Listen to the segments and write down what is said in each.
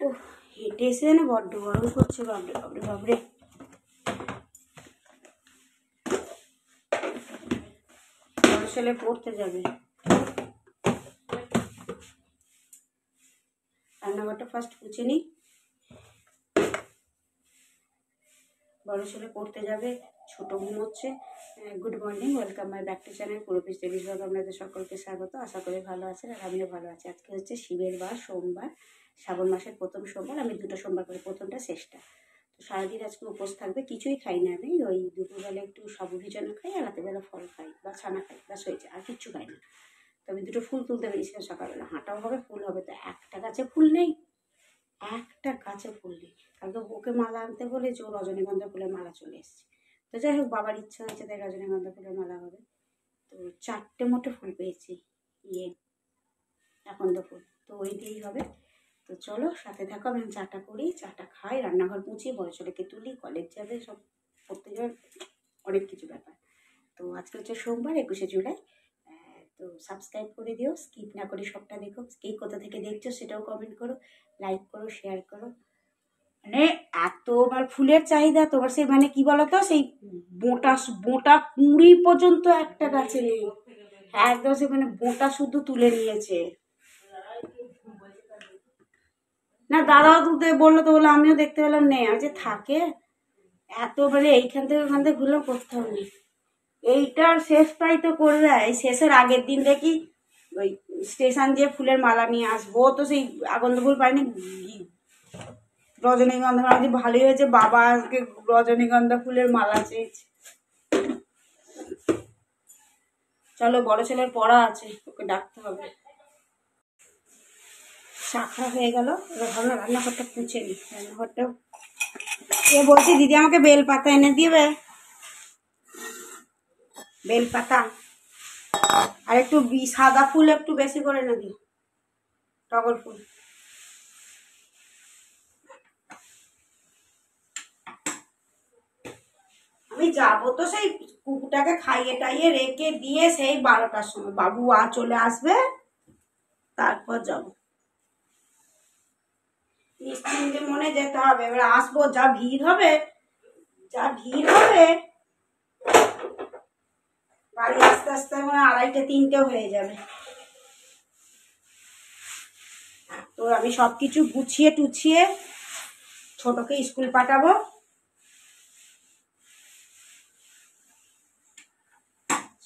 ও হেঁটে এসে না বড্ড গরম করছে, বাবরে বাবরে বাবরে। বড় ছেলে পড়তে যাবে, রান্নাঘরটা ফার্স্ট মুছে নিই। বড় ছেলে পড়তে যাবে, ছোট ঘুমোচ্ছে। Good morning, welcome my back to channel পুরোপিস টেলিশ ব্লগ। আপনাদের সকলকে স্বাগত, আশা করি ভালো আছেন আর আমিও ভালো আছি। আজকে হচ্ছে শিবের বার, সোমবার, শ্রাবণ মাসের প্রথম সোমবার। আমি দুটো সোমবার করি, প্রথমটা শেষটা। তো সারাদিন আজকে উপোস থাকবে, কিছুই খাই না আমি। ওই দুপুরবেলা একটু সাবু ভিজানো খাই আর রাতেরবেলা ফল খাই বা ছানা খাই, ব্যাস হয়েছে, আর কিচ্ছু খাই না। তো আমি দুটো ফুল তুলতে বেরিয়েছিলাম সকালবেলা, হাঁটাও হবে ফুল হবে, তো একটা গাছে ফুল নেই, একটা গাছে ফুল নেই। কালকে ওকে মালা আনতে বলেছে, ও রজনীগন্ধা ফুলের মালা চলে এসেছে। তো যাই হোক, বাবার ইচ্ছা হয়েছে তাই রজনীগন্ধা ফুলের মালা হবে। তো 4টে মোটে ফুল পেয়েছি, এখন তো ফুল, তো ওই দিয়েই হবে। তো চলো সাথে থাকো, আমি চাটা করি, চাটা খাই, রান্নাঘর মুছি, বড় ছেলেকে তুলি, কলেজ যাবে, সব করতে যাবে, অনেক কিছু ব্যাপার। তো আজকে হচ্ছে সোমবার, 21শে জুলাই। তো সাবস্ক্রাইব করে দিও, স্কিপ না করে সবটা দেখো। কে কোথা থেকে দেখছো সেটাও কমেন্ট করো, লাইক করো, শেয়ার করো। মানে এত আমার ফুলের চাহিদা, তোমার সেই মানে কি বলতো, সেই বোটা বোটা কুঁড়ি পর্যন্ত একটা গাছে নেই, একদম সে মানে বোটা শুধু তুলে নিয়েছে। না দাদাও তুলতে বললো, তো বললো, আমিও দেখতে পেলাম নেই, আমি যে থাকে এত, মানে এইখান থেকে ওখান থেকে ঘুরলাম, কোথাও নেই। এইটার শেষটাই তো করবে, এই শেষের আগের দিন দেখি ওই স্টেশন দিয়ে ফুলের মালা নিয়ে আসবো, তো সেই আগন্দ ফুল পাইনি, রজনীগন্ধা। আমি ভালোই হয়েছে বাবা আজকে রজনীগন্ধা ফুলের মালা চেয়েছে। চলো, বড় ছেলের পড়া আছে, ওকে ডাকতে হবে। শাখা হয়ে গেল, এবার ভাবলাম রান্নাঘরটা পুছে নি। রান্নাঘরটা এ বলছি, দিদি আমাকে বেলপাতা এনে দিবে, বেলপাতা আর একটু সাদা ফুল একটু বেশি করে এনে দিও, টগর ফুল। আমি যাবো তো সেই কুকুরটাকে খাইয়ে টাইয়ে রেখে দিয়ে সেই 12টার সময়, বাবু চলে আসবে, তারপর যাবো। নিশ্চিন্তে মনে যেতে হবে, এবার আসবো, যা ভিড় হবে, যা ভিড় হবে, বাড়ি আস্তে আস্তে মানে 2:30-3টে হয়ে যাবে। তো আমি সবকিছু গুছিয়ে টুছিয়ে ছোটকে স্কুল পাঠাবো,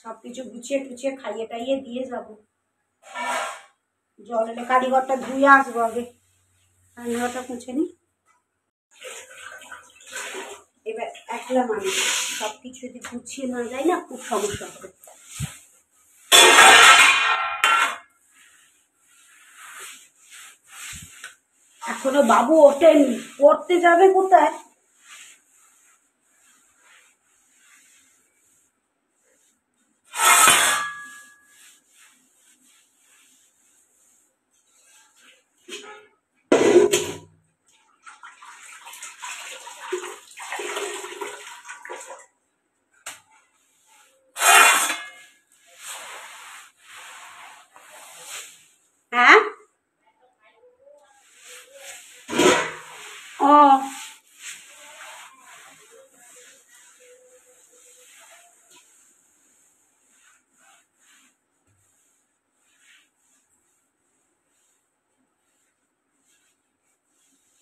সবকিছু গুছিয়ে টুছিয়ে খাইয়ে টাইয়ে দিয়ে যাবো। জল এলে কারিঘরটা ধুয়ে আসবো, আগে রান্নাঘরটা মুছে নি। এবার একলা মানুষ, সবকিছু যদি গুছিয়ে না যায় না, খুব সমস্যা হবে। এখনো বাবু ওঠেনি, পড়তে যাবে কোথায়? হ্যাঁ, ও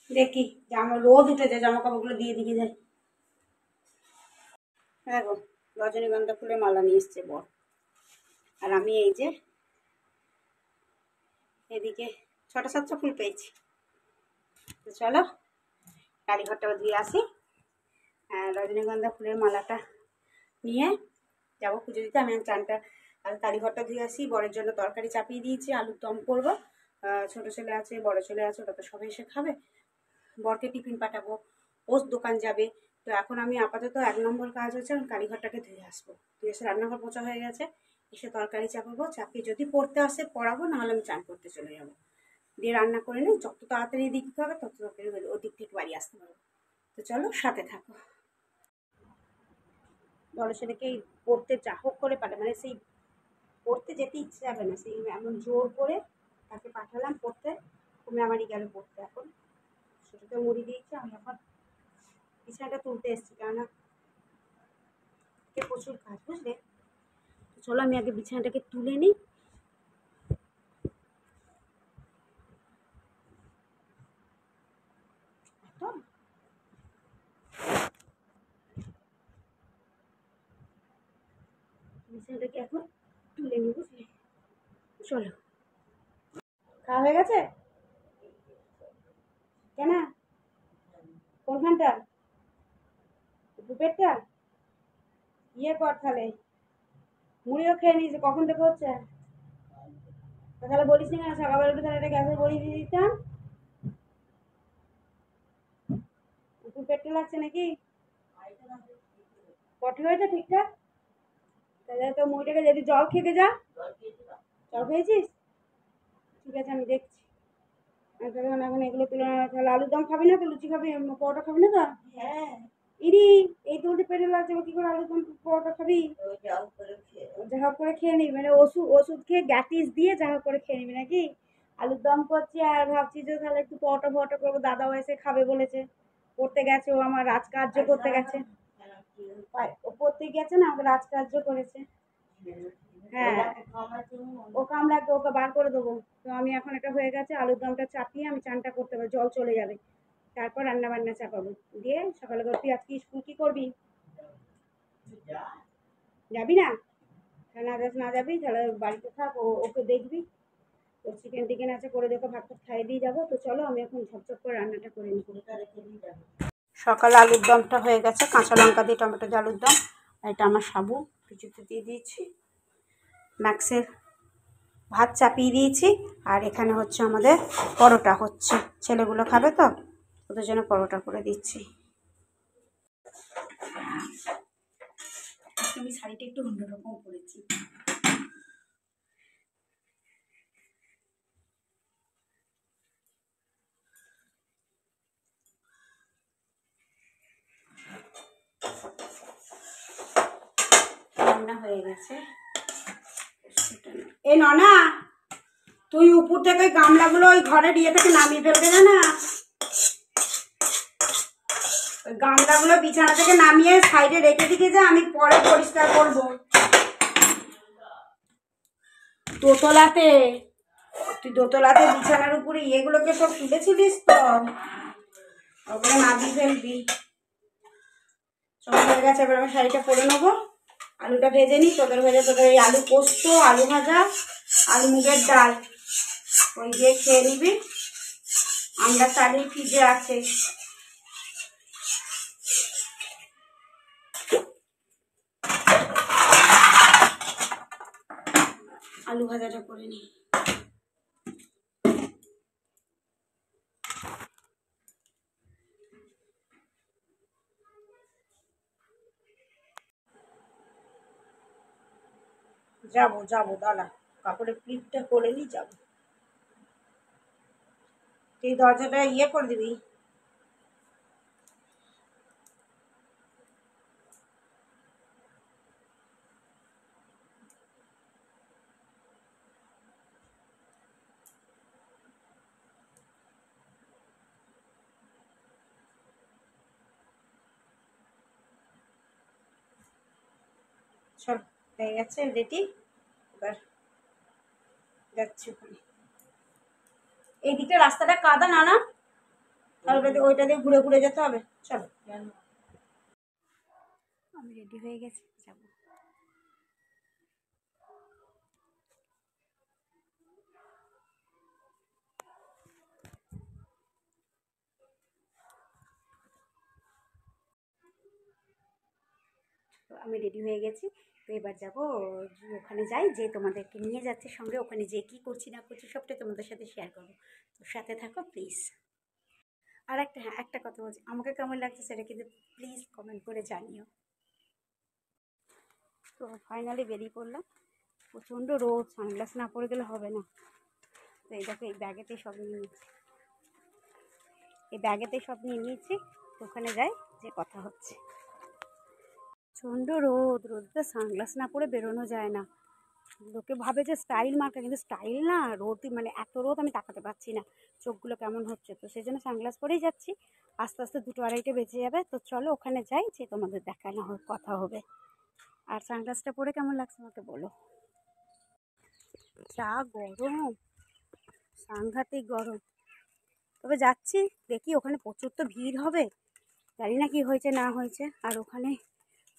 দেখি, জামা রোদ উঠেছে, জামা কাপড়গুলো দিয়ে দিকে যাই। দেখো, রজনীগন্ধা ফুলের মালা নিয়ে এসছে বর, আর আমি এই যে এদিকে 6টা-7টা ফুল পেয়েছি। তো চলো কারিঘরটা দিয়ে আসি, রজনীগন্ধা ফুলের মালাটা নিয়ে যাবো পুজো দিতে। আমি চানটা আর কারিঘরটা ধুয়ে আসি, বরের জন্য তরকারি চাপিয়ে দিয়েছি, আলুর দম করবো। ছোটো ছেলে আছে, বড় ছেলে আছে, ওটা তো সবাই এসে খাবে। বরকে টিফিন পাঠাবো, ওর দোকান যাবে। তো এখন আমি আপাতত 1 নম্বর কাজ হচ্ছে আমি কারিঘরটাকে ধুয়ে আসবো। ধুয়ে এসে রান্নাঘর পোছা হয়ে গেছে, এসে তরকারি চাপাবো, চাপিয়ে যদি পড়তে আসে পড়াবো, নাহলে আমি চান করতে চলে যাবো, দিয়ে রান্না করে নিই। যত তাড়াতাড়ি দিতে হবে তত তাড়াতাড়ি ওদিক থেকে বাড়ি আসতে পারবো। তো চলো সাথে থাকো। বড় ছেলেকে পড়তে যা হোক করে পাঠাবে, মানে সেই পড়তে যেতে ইচ্ছে যাবে না, সেই এমন জোর করে তাকে পাঠালাম পড়তে, তুমি আমারই গেল পড়তে এখন। ছোটোকে মুড়ি দিয়েছি, আমি এখন বিছানাটা তুলতে এসেছি, কেননা প্রচুর কাজ, বুঝলে। চলো আমি আগে বিছানাটাকে তুলে নিই। বিছানাটাকে এখন তুলে নিই, বুঝলে। চলো, খাওয়া হয়ে গেছে? কেন? কোনখানটা? দুপেটটা? ইয়ে কর তাহলে, মুড়িও খেয়ে নিয়েছে, কখন থেকে হচ্ছে? তাহলে বলিস না কেন সকালবেলা উঠে, তাহলে একটা গ্যাসের বড়ি দিয়ে দিতাম। একটু পেটটা লাগছে নাকি? পটি হয়েছে ঠিকঠাক? তাহলে তো মুড়িটাকে যদি জল খেতে যা। জল খেয়েছিস? ঠিক আছে, আমি দেখছি। এখন এগুলো তুলে তাহলে আলুর দম খাবি না তো? লুচি খাবি? পরোটা খাবি না তো? হ্যাঁ। ইরি, এই তো পেটে লাগছে, কি করে আলুর দম পরোটা খাবি? যা হোক করে খেয়ে নিবি, মানে ওষুধ ওষুধ খেয়ে গ্যাটিস দিয়ে যা হোক করে খেয়ে নিবি নাকি? আলুর দম করছি আর ভাবছি যে তাহলে একটু পরোটা ফরোটা করবো, দাদাও এসে খাবে বলেছে। করতে গেছে, ও আমার রাজকার্য করতে গেছে। ও পড়তে গেছে না, আমাকে রাজকার্য করেছে। হ্যাঁ, ও কামড়াকে, ওকে বার করে দেবো। তো আমি এখন এটা হয়ে গেছে, আলুর দমটা চাপিয়ে আমি চানটা করতে পারবো, জল চলে যাবে, তারপর রান্না বান্না চাপাবো। দিয়ে সকালে করে তুই আজকে স্কুল কি করবি? যাবি না? না যাবি তাহলে বাড়িতে থাক, ওকে দেখবি। ও চিকেন টিকেন আছে, করে দেখো, ভাত ভাত খাইয়ে দিয়ে যাবো। তো চলো আমি এখন ঝপঝপ করে রান্নাটা করে নিই। সকালে আলুর দমটা হয়ে গেছে, কাঁচা লঙ্কা দিয়ে টমেটো দিয়ে আলুর দম। আর এটা আমার সাবু কিছুতে দিয়ে দিয়েছি। ম্যাক্সের ভাত চাপিয়ে দিয়েছি। আর এখানে হচ্ছে আমাদের পরোটা হচ্ছে, ছেলেগুলো খাবে তো, ওদের জন্য পরোটা করে দিচ্ছি। আমি শাড়িটা একটু অন্যরকম পরেছি। রান্না হয়ে গেছে। এই ননা, তুই উপর থেকে ওই গামলাগুলো ওই ঘরের ইয়ে থেকে নামিয়ে ফেলবে না। ওই গামলাগুলো বিছানা থেকে নামিয়ে সাইডে রেখে দিকে যা, আমি পরে পরিষ্কার করবো। দোতলাতে, তুই দোতলাতে বিছানার উপরে ইয়েগুলোকে সব তুলেছিলিস তো, ওগুলো নামিয়ে ফেলবি। সব হয়ে গেছে, এবার আমি শাড়িটা পরে নেবো। আলুটা ভেজে নিই, তোদের এই আলু পোস্ত, আলু ভাজা আর মুগের ডাল, ওই দিয়ে খেয়ে নিবি। আমরা চালি ফ্রিজে আছে। আলু ভাজাটা করে নিই। যাবো দাঁড়া, কাপড়ের ক্লিপটা করে নিই, যাবো। তুই দরজাটা ইয়ে করে দিবি। সব হয়ে গেছে রেডি, এবার যাচ্ছি ওখানে। এই দিকটা রাস্তাটা কাদা না, তাহলে ওইটা দিয়ে ঘুরে ঘুরে যেতে হবে। চলো, আমি রেডি হয়ে গেছি, যাবো। তো আমি রেডি হয়ে গেছি। তো এবার যাবো ওখানে, যাই যে তোমাদেরকে নিয়ে যাচ্ছে সঙ্গে, ওখানে যে কী করছি না করছি সবটাই তোমাদের সাথে শেয়ার করবো। তো সাথে থাকো প্লিজ। আর একটা কথা বলছি, আমাকে কেমন লাগছে সেটা কিন্তু প্লিজ কমেন্ট করে জানিও। তো ফাইনালি বেরিয়ে পড়লাম। প্রচণ্ড রোদ, সানগ্লাস না পরে গেলে হবে না। তো এই দেখো, এই ব্যাগেতে সব নিয়ে নিচ্ছি, তো ওখানে যাই, যে কথা হচ্ছে। প্রচণ্ড রোদে সানগ্লাস না পরে বেরোনো যায় না। লোকে ভাবে যে স্টাইল মার্কা, কিন্তু স্টাইল না, রোদ মানে এত রোদ আমি তাকাতে পারছি না, চোখগুলো কেমন হচ্ছে। তো সেই জন্য সানগ্লাস পরেই যাচ্ছি। আস্তে আস্তে 2-2:30 বেজে যাবে। তো চলো ওখানে যাই, যে তোমাদের দেখানো কথা হবে। আর সানগ্লাসটা পরে কেমন লাগছে আমাকে বলো। যা গরম, সাংঘাতিক গরম। তবে যাচ্ছি, দেখি ওখানে প্রচুর তো ভিড় হবে, জানি না কি হয়েছে না হয়েছে। আর ওখানে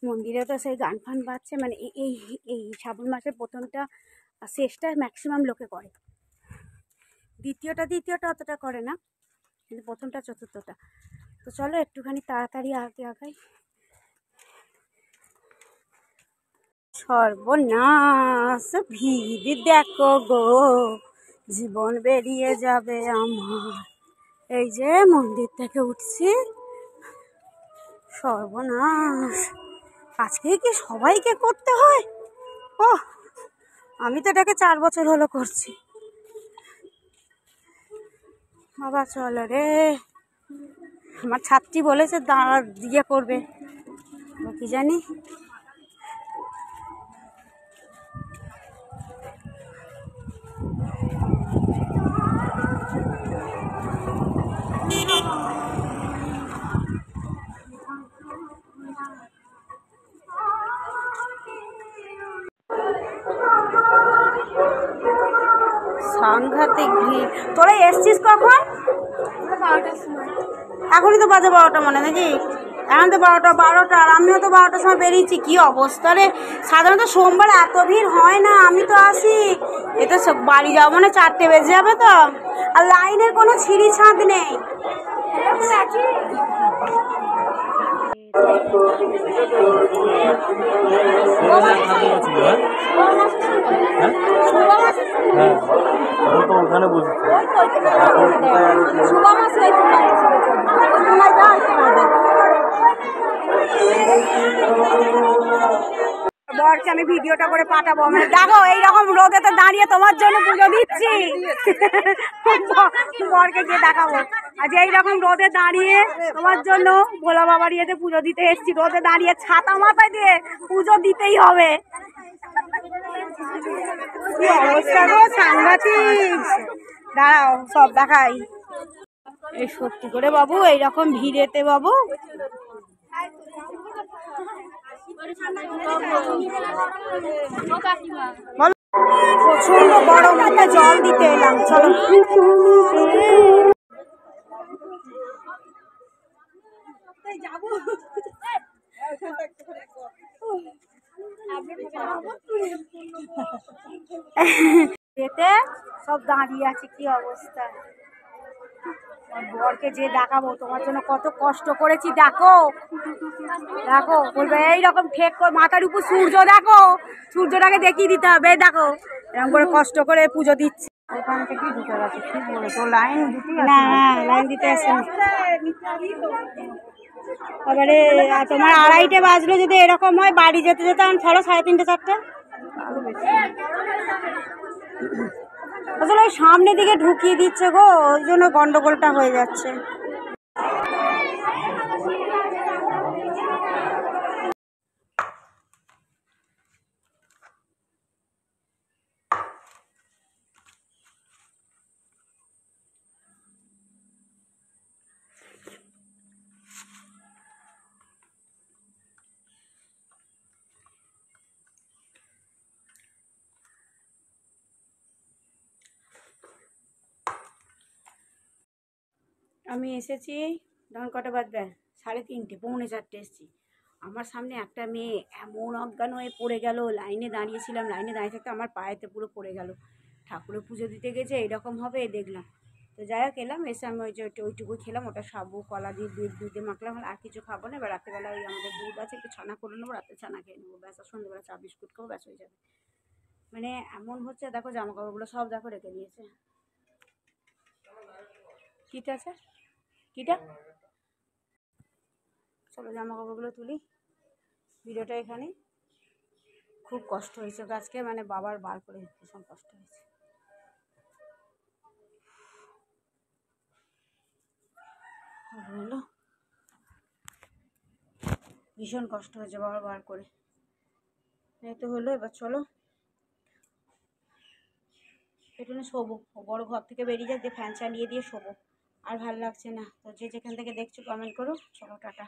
মন্দিরে তো সেই গান ফান বাজছে, মানে এই এই শ্রাবণ মাসের প্রথমটা শেষটা ম্যাক্সিমাম লোকে করে, দ্বিতীয়টা অতটা করে না, কিন্তু প্রথমটা চতুর্থটা। তো চলো একটুখানি তাড়াতাড়ি আগে আগাই। সর্বনাশ, ভিড় দেখো গো, জীবন বেরিয়ে যাবে আমার। এই যে মন্দির থেকে উঠছি, সর্বনাশ। আজকে কি সবাইকে করতে হয়? ও, আমি তো এটাকে 4 বছর হলো করছি। বাবা চলো রে, আমার ছাত্রী বলেছে দাঁড়া দিয়ে করবে, কি জানি। সাংঘাতিক ভিড়। তোরা এসছিস কখন? 12টার সময়। এখনই তো বাজে 12টা মনে নাকি? এখন তো 12টা, আর আমিও তো 12টার সময় বেরিয়েছি। কি অবস্থা রে! সাধারণত সোমবার এত ভিড় হয় না, আমি তো আসি। এটা বাড়ি যাবো মানে 4টে বেজে যাবে তো, আর লাইনের কোনো ছিঁড়ি ছাঁদ নেই। ওখানে বুঝছি বরকে আমি ভিডিওটা করে পাঠাবো, মানে দেখো এইরকম রোদে তো দাঁড়িয়ে তোমার জন্য পুজো দিচ্ছি। বরকে গিয়ে দেখাবো আজ এইরকম রোদে দাঁড়িয়ে তোমার জন্য ভোলা বাবার ইয়েতে পুজো দিতে এসছি। রোদে দাঁড়িয়ে ছাতা মাথায় দিয়ে পুজো দিতেই হবে। কি অবস্থা গো, সাংঘাতিক। দাঁড়াও সব দেখাই। এই সত্যি করে বাবু, এইরকম ভিড়েতে বাবু প্রচন্ড গরম, একটা জল দিতে এলাম। চলো যেতে সব দাঁড়িয়ে আছে, কি অবস্থা। বরকে যে দেখাবো তোমার জন্য কত কষ্ট করেছি, দেখো দেখো। বলবে এইরকম ঠেক করে মাথার উপর সূর্য, দেখো সূর্যটাকে দেখিয়ে দিতে হবে। দেখো এরকম করে কষ্ট করে পুজো দিচ্ছি। ওখান থেকেই ঢুকে গেছে, ঠিক বলেছো। লাইন দিতে না, লাইন দিতে আসে। এবারে তোমার 2:30 বাজলো, যদি এরকম হয় বাড়ি যেতে যেতে আমি ধরো 3:30-4টা। আসলে ওই সামনের দিকে ঢুকিয়ে দিচ্ছে গো, ওই জন্য গন্ডগোলটা হয়ে যাচ্ছে। আমি এসেছি, তখন কটা বাজবে? 3:30, 3:45 এসেছি। আমার সামনে একটা মেয়ে এমন অজ্ঞান হয়ে পড়ে গেল। লাইনে দাঁড়িয়েছিলাম, লাইনে দাঁড়িয়ে থাকতে আমার পায়েতে পুরো পড়ে গেল। ঠাকুরের পুজো দিতে গেছে, এরকম হবে দেখলাম। তো যাই হোক এলাম, এসে আমি ওই যে ওইটুকু খেলাম, ওটা সাবু কলা দিয়ে দুধে মাখলাম, আর কিছু খাবো না। এবার রাত্রেবেলা ওই আমাদের দুধ আছে, একটু ছানা করে নেবো, রাতে ছানা খেয়ে নেবো, ব্যাস। আর সন্ধ্যেবেলা চা বিস্কুট খাবো, ব্যাস হয়ে যাবে। মানে এমন হচ্ছে, দেখো জামা কাপড়গুলো সব দেখো রেখে দিয়েছে। কিটা আছে, কিটা? চলো জামা কাপড়গুলো তুলি। ভিডিওটা এখানে। খুব কষ্ট হয়েছে আজকে, মানে বাবার বার করে ভীষণ কষ্ট হয়েছে। হলো, ভীষণ কষ্ট হয়েছে বাবার বার করে। এই তো হলো, এবার চলো একটু না শোবো, বড় ঘর থেকে বেরিয়ে যাক, দিয়ে ফ্যান চালিয়ে দিয়ে শোবো। আর ভালো লাগছে না। তো যে যেখান থেকে দেখছো কমেন্ট করো। চলো টাটা।